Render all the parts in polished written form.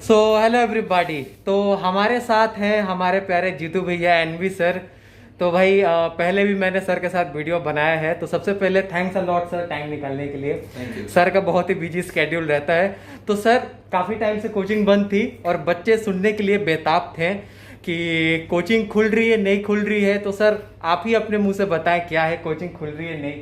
So hello everybody. तो हमारे साथ हैं हमारे प्यारे जीतू भैया एनवी सर। तो भाई पहले भी मैंने सर के साथ वीडियो बनाया है, तो सबसे पहले thanks a lot sir time निकालने के लिए। Thank you. सर का बहुत ही बिजी स्केड्यूल रहता है। तो सर काफ़ी टाइम से कोचिंग बंद थी और बच्चे सुनने के लिए बेताब थे कि कोचिंग खुल रही है नहीं खुल रही है। तो सर आप ही अपने मुंह से बताएं क्या है, कोचिंग खुल रही है नहीं?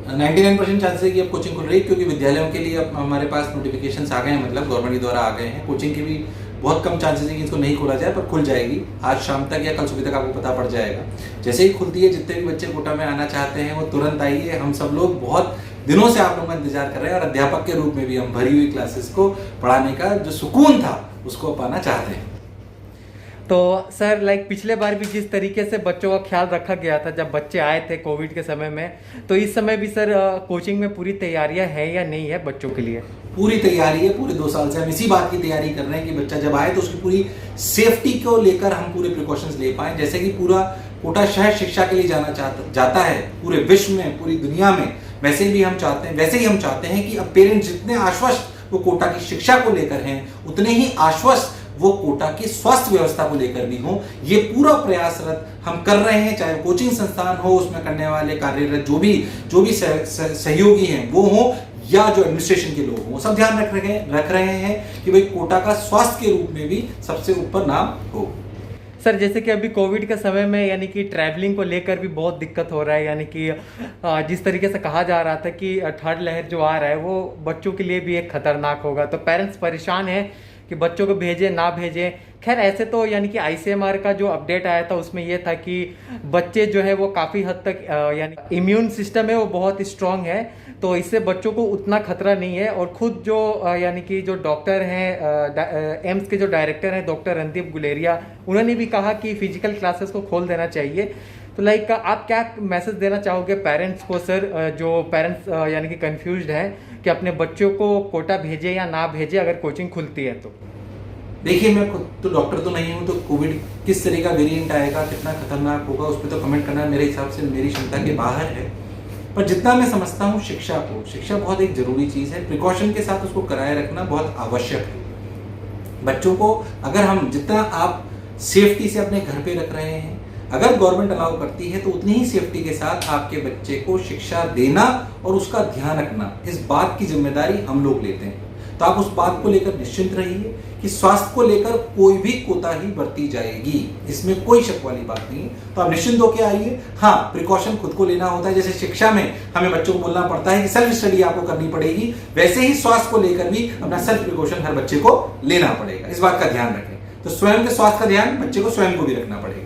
99% चांसेस है कि अब कोचिंग खुल रही है, क्योंकि विद्यालयों के लिए अब हमारे पास नोटिफिकेशंस आ गए हैं, मतलब गवर्नमेंट के द्वारा आ गए हैं। कोचिंग के भी बहुत कम चांसेस है कि इसको नहीं खोला जाए, पर खुल जाएगी आज शाम तक या कल सुबह तक आपको पता पड़ जाएगा। जैसे ही खुलती है, जितने भी बच्चे कोटा में आना चाहते हैं वो तुरंत आइए। हम सब लोग बहुत दिनों से आप लोगों का इंतजार कर रहे हैं और अध्यापक के रूप में भी हम भरी हुई क्लासेस को पढ़ाने का जो सुकून था उसको पाना चाहते हैं। तो सर पिछले बार भी जिस तरीके से बच्चों का ख्याल रखा गया था जब बच्चे आए थे कोविड के समय में, तो इस समय भी सर कोचिंग में पूरी तैयारियां हैं या नहीं है बच्चों के लिए? पूरी तैयारी है। पूरे 2 साल से हम इसी बात की तैयारी कर रहे हैं कि बच्चा जब आए तो उसकी पूरी सेफ्टी को लेकर हम पूरे प्रिकॉशंस ले पाए। जैसे कि पूरा कोटा शहर शिक्षा के लिए जाता है पूरे विश्व में, पूरी दुनिया में, वैसे ही हम चाहते हैं कि अब पेरेंट्स जितने आश्वस्त वो कोटा की शिक्षा को लेकर हैं, उतने ही आश्वस्त वो कोटा की स्वास्थ्य व्यवस्था को लेकर भी हो। ये पूरा प्रयासरत हम कर रहे हैं, चाहे कोचिंग संस्थान हो, उसमें करने वाले कार्यरत जो भी सहयोगी हैं वो हो, या जो एडमिनिस्ट्रेशन के लोग हों, सब ध्यान रख रहे हैं कि भाई कोटा का स्वास्थ्य के रूप में भी सबसे ऊपर नाम हो। सर जैसे कि अभी कोविड के समय में यानी कि ट्रैवलिंग को लेकर भी बहुत दिक्कत हो रहा है, यानी कि जिस तरीके से कहा जा रहा था कि थर्ड लहर जो आ रहा है वो बच्चों के लिए भी एक खतरनाक होगा, तो पेरेंट्स परेशान हैं कि बच्चों को भेजें ना भेजें। खैर ऐसे तो यानी कि आईसीएमआर का जो अपडेट आया था उसमें ये था कि बच्चे जो है वो काफ़ी हद तक यानी इम्यून सिस्टम है वो बहुत स्ट्रांग है, तो इससे बच्चों को उतना खतरा नहीं है। और खुद जो यानी कि जो डॉक्टर हैं एम्स के जो डायरेक्टर हैं डॉक्टर रणदीप गुलेरिया, उन्होंने भी कहा कि फिजिकल क्लासेस को खोल देना चाहिए। तो आप क्या मैसेज देना चाहोगे पेरेंट्स को सर, जो पेरेंट्स यानी कि कंफ्यूज्ड हैं कि अपने बच्चों को कोटा भेजे या ना भेजे अगर कोचिंग खुलती है तो? देखिए, मैं खुद तो डॉक्टर तो नहीं हूं, तो कोविड किस तरह का वेरिएंट आएगा, कितना खतरनाक होगा, उस पर तो कमेंट करना मेरे हिसाब से मेरी क्षमता के बाहर है। पर जितना मैं समझता हूँ शिक्षा बहुत एक जरूरी चीज है। प्रिकॉशन के साथ उसको कराए रखना बहुत आवश्यक है। बच्चों को अगर हम जितना आप सेफ्टी से अपने घर पे रख रहे हैं, अगर गवर्नमेंट अलाउ करती है तो उतनी ही सेफ्टी के साथ आपके बच्चे को शिक्षा देना और उसका ध्यान रखना, इस बात की जिम्मेदारी हम लोग लेते हैं। तो आप उस बात को लेकर निश्चिंत रहिए कि स्वास्थ्य को लेकर कोई भी कोताही बरती जाएगी, इसमें कोई शक वाली बात नहीं है। तो आप निश्चिंत होकर आइए। हाँ, प्रिकॉशन खुद को लेना होता है। जैसे शिक्षा में हमें बच्चों को बोलना पड़ता है कि सेल्फ स्टडी आपको करनी पड़ेगी, वैसे ही स्वास्थ्य को लेकर भी अपना सेल्फ प्रिकॉशन हर बच्चे को लेना पड़ेगा। इस बात का ध्यान रखें। तो स्वयं के स्वास्थ्य का ध्यान बच्चे को स्वयं को भी रखना पड़ेगा।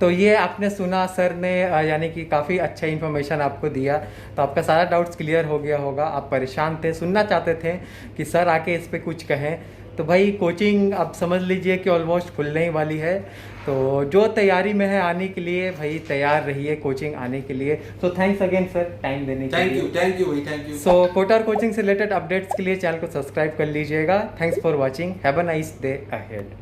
तो ये आपने सुना, सर ने यानी कि काफ़ी अच्छा इन्फॉर्मेशन आपको दिया, तो आपका सारा डाउट्स क्लियर हो गया होगा। आप परेशान थे, सुनना चाहते थे कि सर आके इस पे कुछ कहें। तो भाई कोचिंग अब समझ लीजिए कि ऑलमोस्ट खुलने ही वाली है, तो जो तैयारी में है आने के लिए भाई तैयार रहिए कोचिंग आने के लिए। तो थैंक्स अगेन सर टाइम देने के लिए। थैंक यू भाई, थैंक यू। सो कोटा और कोचिंग से रिलेटेड अपडेट्स के लिए चैनल को सब्सक्राइब कर लीजिएगा। Thanks for watching, have a nice day ahead.